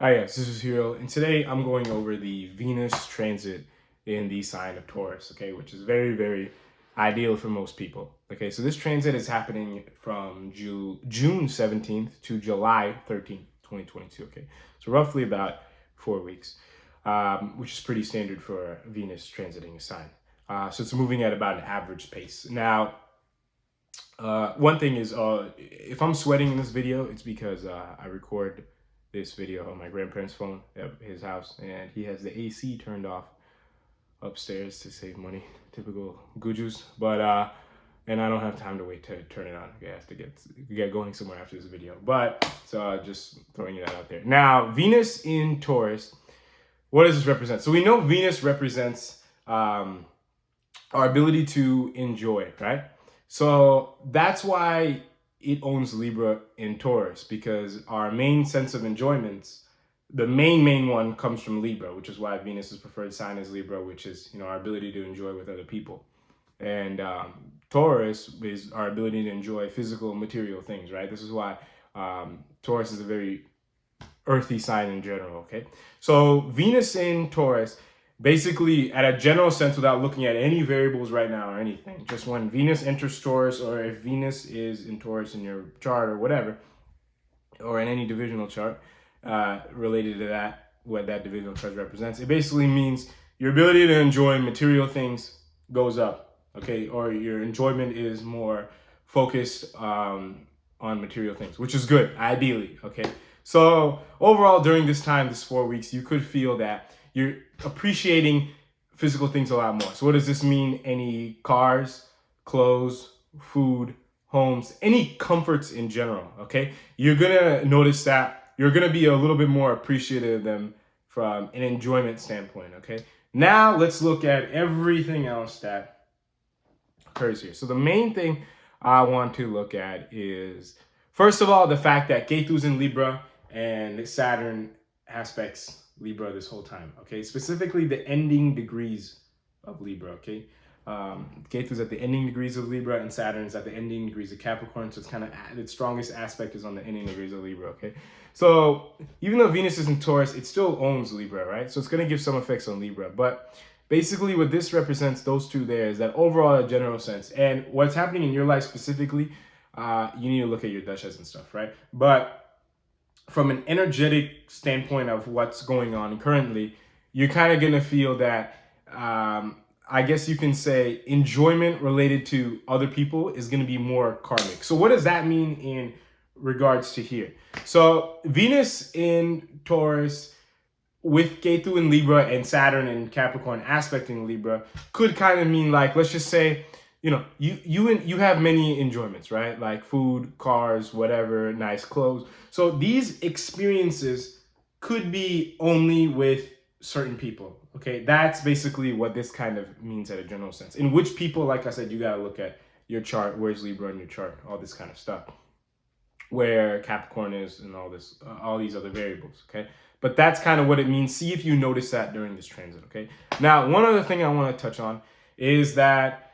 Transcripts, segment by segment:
Hi, yes, this is Hiro, and today I'm going over the Venus transit in the sign of Taurus, okay, which is very, very ideal for most people. Okay, so this transit is happening from June 17th to July 13th, 2022, okay, so roughly about 4 weeks, which is pretty standard for Venus transiting a sign. So it's moving at about an average pace. Now, one thing is, if I'm sweating in this video, it's because I record this video on my grandparents' phone at his house, and he has the AC turned off upstairs to save money. Typical Gujus, but and I don't have time to wait to turn it on. Okay, I have to get going somewhere after this video. But so just throwing that out there. Now, Venus in Taurus. What does this represent? So we know Venus represents our ability to enjoy, right? So that's why it owns Libra in Taurus, because our main sense of enjoyments, the main one comes from Libra, which is why Venus's preferred sign is Libra, which is, our ability to enjoy with other people. And Taurus is our ability to enjoy physical, material things, right? This is why Taurus is a very earthy sign in general, okay? So Venus in Taurus, basically at a general sense, without looking at any variables right now or anything, just when Venus enters Taurus, or if Venus is in Taurus in your chart or whatever, or in any divisional chart related to that, what that divisional chart represents, it basically means your ability to enjoy material things goes up, okay? Or your enjoyment is more focused on material things, which is good, ideally, okay? So overall, during this time, this 4 weeks, you could feel that you're appreciating physical things a lot more. So what does this mean? Any cars, clothes, food, homes, any comforts in general, okay? You're gonna notice that you're gonna be a little bit more appreciative of them from an enjoyment standpoint, okay? Now let's look at everything else that occurs here. So the main thing I want to look at is, first of all, the fact that Ketu's in Libra and Saturn aspects Libra this whole time, okay? Specifically the ending degrees of Libra, okay? Ketu's at the ending degrees of Libra and Saturn's at the ending degrees of Capricorn, so it's kind of, its strongest aspect is on the ending degrees of Libra, okay? So even though Venus is in Taurus, it still owns Libra, right? So it's going to give some effects on Libra, but basically what this represents, those two there, is that overall, a general sense, and what's happening in your life specifically, you need to look at your dashas and stuff, right? But from an energetic standpoint of what's going on currently, you're kind of going to feel that, I guess you can say, enjoyment related to other people is going to be more karmic. So what does that mean in regards to here? So Venus in Taurus with Ketu in Libra and Saturn and Capricorn aspecting Libra could kind of mean, like, let's just say, you have many enjoyments, right? Like food, cars, whatever, nice clothes. So these experiences could be only with certain people, okay? That's basically what this kind of means at a general sense. In which people, like I said, you got to look at your chart. Where's Libra in your chart? All this kind of stuff. Where Capricorn is and all this, all these other variables, okay? But that's kind of what it means. See if you notice that during this transit, okay? Now, one other thing I want to touch on is that,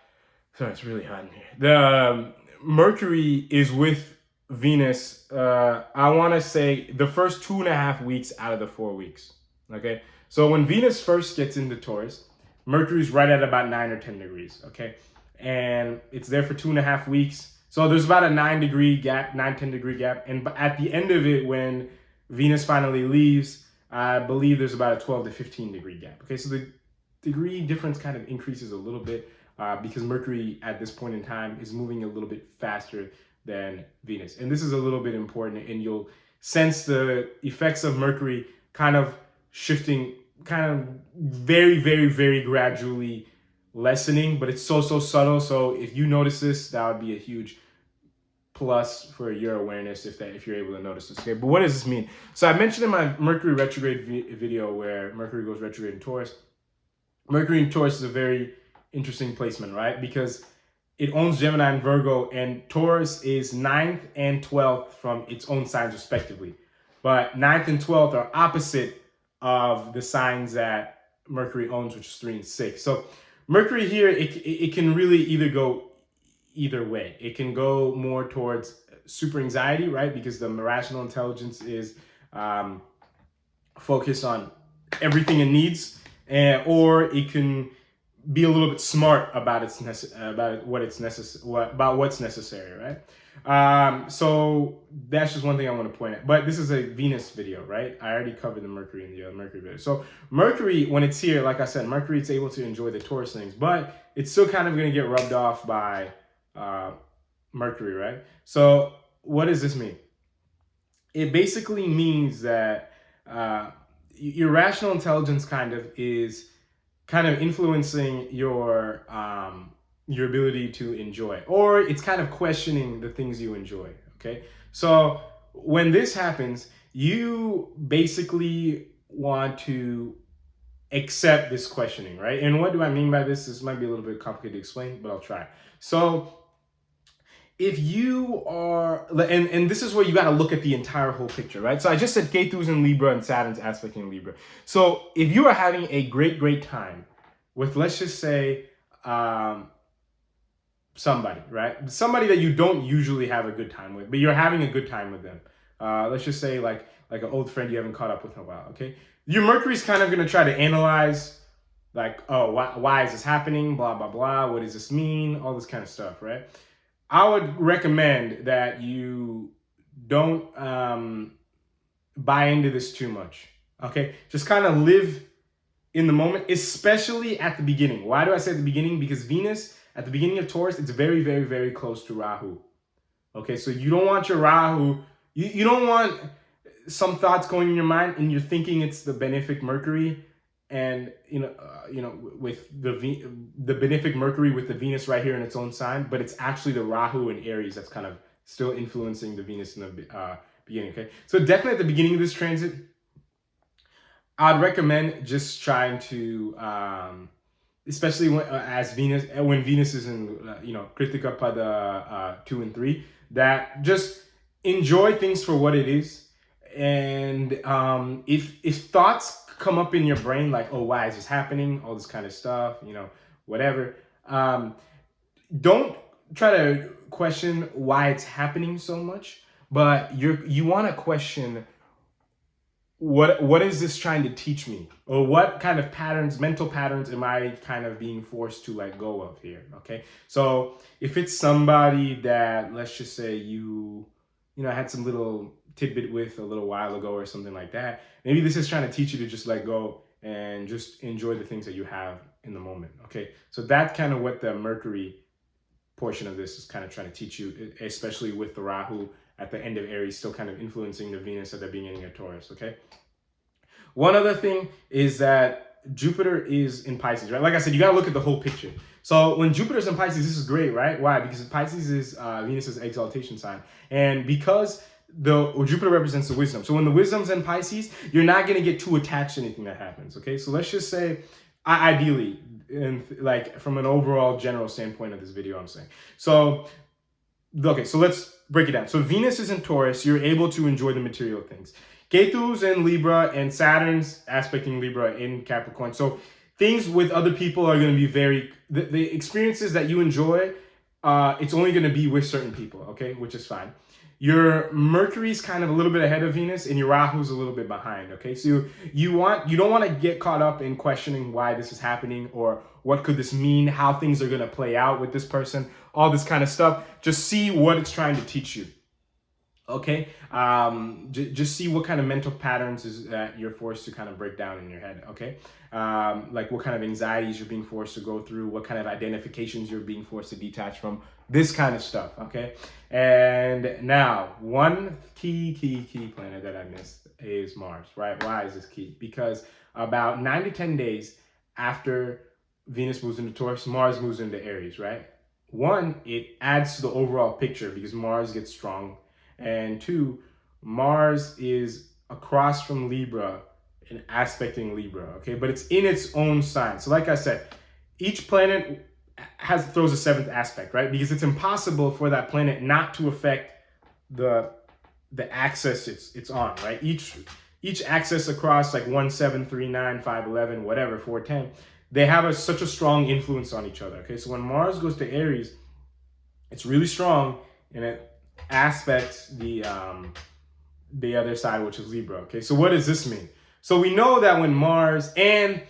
sorry, it's really hot in here. The Mercury is with Venus, I want to say the first 2.5 weeks out of the 4 weeks, okay? So when Venus first gets into Taurus, Mercury's right at about 9 or 10 degrees, okay? And it's there for 2.5 weeks. So there's about a 9-10 degree gap. And at the end of it, when Venus finally leaves, I believe there's about a 12 to 15 degree gap. Okay, so the degree difference kind of increases a little bit because Mercury at this point in time is moving a little bit faster than Venus. And this is a little bit important, and you'll sense the effects of Mercury kind of shifting, kind of very, very, very gradually lessening, but it's so subtle. So if you notice this, that would be a huge plus for your awareness if you're able to notice this. Okay, but what does this mean? So I mentioned in my Mercury retrograde video where Mercury goes retrograde in Taurus. Mercury in Taurus is a very interesting placement, right? Because it owns Gemini and Virgo, and Taurus is 9th and 12th from its own signs respectively. But 9th and 12th are opposite of the signs that Mercury owns, which is 3 and 6. So Mercury here, it can really either go either way. It can go more towards super anxiety, right? Because the rational intelligence is focus on everything it needs, and or it can be a little bit smart about about what's necessary, right? So that's just one thing I want to point out. But this is a Venus video, right? I already covered the Mercury in the Mercury video. So Mercury, when it's here, like I said, Mercury, it's able to enjoy the Taurus things, but it's still kind of going to get rubbed off by Mercury, right? So what does this mean? It basically means that your rational intelligence is kind of influencing your ability to enjoy, or it's kind of questioning the things you enjoy. Okay, so when this happens, you basically want to accept this questioning, right? And what do I mean by this? This might be a little bit complicated to explain, but I'll try. So if you are, and this is where you got to look at the entire whole picture, right? So I just said Ketu's in Libra and Saturn's aspect in Libra. So if you are having a great time with, let's just say, somebody, right? Somebody that you don't usually have a good time with, but you're having a good time with them. Let's just say like an old friend you haven't caught up with in a while, okay? Your Mercury's kind of going to try to analyze, like, oh, why is this happening? Blah, blah, blah. What does this mean? All this kind of stuff, right? I would recommend that you don't buy into this too much, okay? Just kind of live in the moment, especially at the beginning. Why do I say at the beginning? Because Venus, at the beginning of Taurus, it's very close to Rahu, okay? So you don't want your Rahu, you don't want some thoughts going in your mind and you're thinking it's the benefic Mercury, and with the benefic Mercury with the Venus right here in its own sign, but it's actually the Rahu in Aries that's kind of still influencing the Venus in the beginning. Okay, so definitely at the beginning of this transit, I'd recommend just trying to, especially when Venus is in Kritika Pada 2 and 3, that just enjoy things for what it is, and if thoughts come up in your brain like, oh, why is this happening, all this kind of stuff, whatever, don't try to question why it's happening so much, but you want to question what is this trying to teach me, or what kind of mental patterns am I kind of being forced to let go of here. Okay, so if it's somebody that, let's just say, you had some little tidbit with a little while ago or something like that, maybe this is trying to teach you to just let go and just enjoy the things that you have in the moment. Okay, so that's kind of what the Mercury portion of this is kind of trying to teach you, especially with the Rahu at the end of Aries still kind of influencing the Venus at the beginning of Taurus. Okay, one other thing is that Jupiter is in Pisces, right? Like I said, you got to look at the whole picture. So when Jupiter's in Pisces, this is great, right? Why? Because Pisces is Venus's exaltation sign. And because Jupiter represents the wisdom. So when the wisdom's in Pisces, you're not going to get too attached to anything that happens, okay? So let's just say, ideally, like from an overall general standpoint of this video, I'm saying. So, okay, so let's break it down. So Venus is in Taurus, you're able to enjoy the material things. Ketu's in Libra and Saturn's aspecting Libra in Capricorn. So things with other people are going to be the experiences that you enjoy, it's only going to be with certain people, okay, which is fine. Your Mercury's kind of a little bit ahead of Venus, and your Rahu's a little bit behind, okay? So you don't want to get caught up in questioning why this is happening, or what could this mean, how things are going to play out with this person, all this kind of stuff. Just see what it's trying to teach you. Okay, just see what kind of mental patterns is that you're forced to kind of break down in your head. Okay, like what kind of anxieties you're being forced to go through, what kind of identifications you're being forced to detach from, this kind of stuff. Okay, and now one key planet that I missed is Mars. Right? Why is this key? Because about 9 to 10 days after Venus moves into Taurus, Mars moves into Aries. Right? One, it adds to the overall picture because Mars gets strong. And two, Mars is across from Libra and aspecting Libra, okay? But it's in its own sign. So like I said, each planet throws a seventh aspect, right? Because it's impossible for that planet not to affect the axis it's on, right? Each axis across like 1, 7, 3, 9, 5, 11, whatever, 4, 10, they have such a strong influence on each other, okay? So when Mars goes to Aries, it's really strong, and it aspects the other side, which is Libra. Okay, so what does this mean? So we know that when Mars, and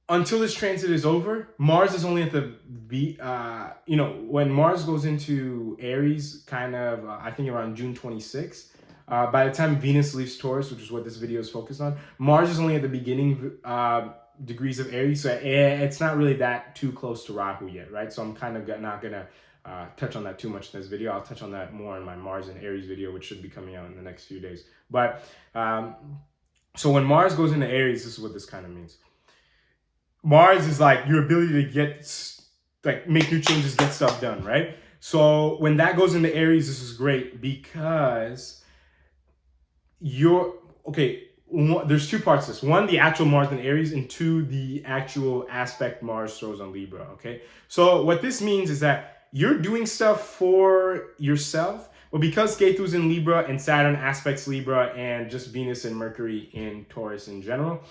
until this transit is over, Mars is only at the when Mars goes into Aries, kind of, I think around June 26th. By the time Venus leaves Taurus, which is what this video is focused on, Mars is only at the beginning degrees of Aries, so it's not really that too close to Rahu yet, right? So I'm kind of not gonna touch on that too much in this video. I'll touch on that more in my Mars and Aries video, which should be coming out in the next few days. But so when Mars goes into Aries, this is what this kind of means. Mars is like your ability to make new changes, get stuff done, right? So when that goes into Aries, this is great because there's two parts to this. One, the actual Mars in Aries, and two, the actual aspect Mars throws on Libra, okay? So what this means is that you're doing stuff for yourself, but because Ketu's in Libra and Saturn aspects Libra and just Venus and Mercury in Taurus in general,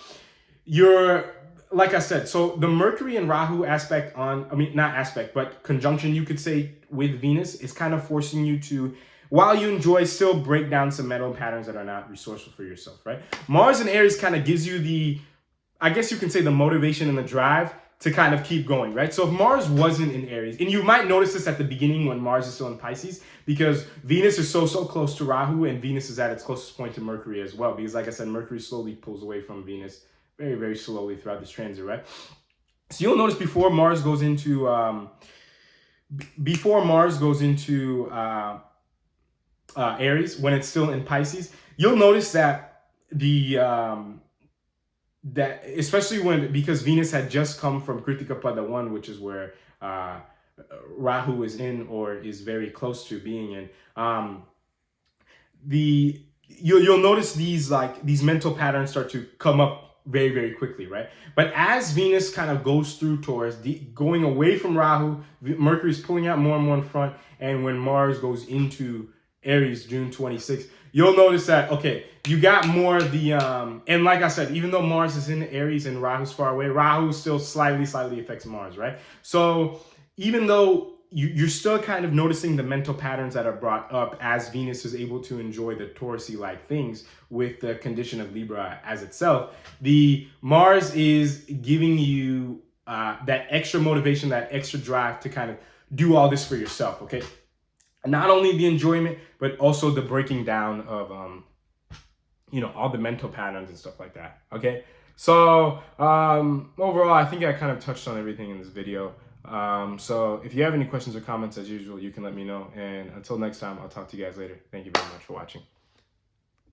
like I said, so the Mercury and Rahu aspect but conjunction, you could say, with Venus is kind of forcing you to, while you enjoy, still break down some mental patterns that are not resourceful for yourself, right? Mars in Aries kind of gives you I guess you can say, the motivation and the drive to kind of keep going, right? So if Mars wasn't in Aries, and you might notice this at the beginning when Mars is still in Pisces, because Venus is so close to Rahu, and Venus is at its closest point to Mercury as well, because like I said, Mercury slowly pulls away from Venus very, very slowly throughout this transit, right? So you'll notice before Mars goes into Aries, when it's still in Pisces, you'll notice that that especially because Venus had just come from Kritika Pada 1, which is where Rahu is in, or is very close to being in, you'll notice these mental patterns start to come up very, very quickly, right? But as Venus kind of goes through Taurus, going away from Rahu, Mercury is pulling out more and more in front, and when Mars goes into Aries, June 26th, you'll notice that, okay, you got more of the, and like I said, even though Mars is in Aries and Rahu's far away, Rahu still slightly affects Mars, right? So even though you're still kind of noticing the mental patterns that are brought up as Venus is able to enjoy the Taurus-like things with the condition of Libra as itself, the Mars is giving you that extra motivation, that extra drive to kind of do all this for yourself, okay? And not only the enjoyment, but also the breaking down of, all the mental patterns and stuff like that, okay? So overall, I think I kind of touched on everything in this video. So if you have any questions or comments, as usual, you can let me know. And until next time, I'll talk to you guys later. Thank you very much for watching.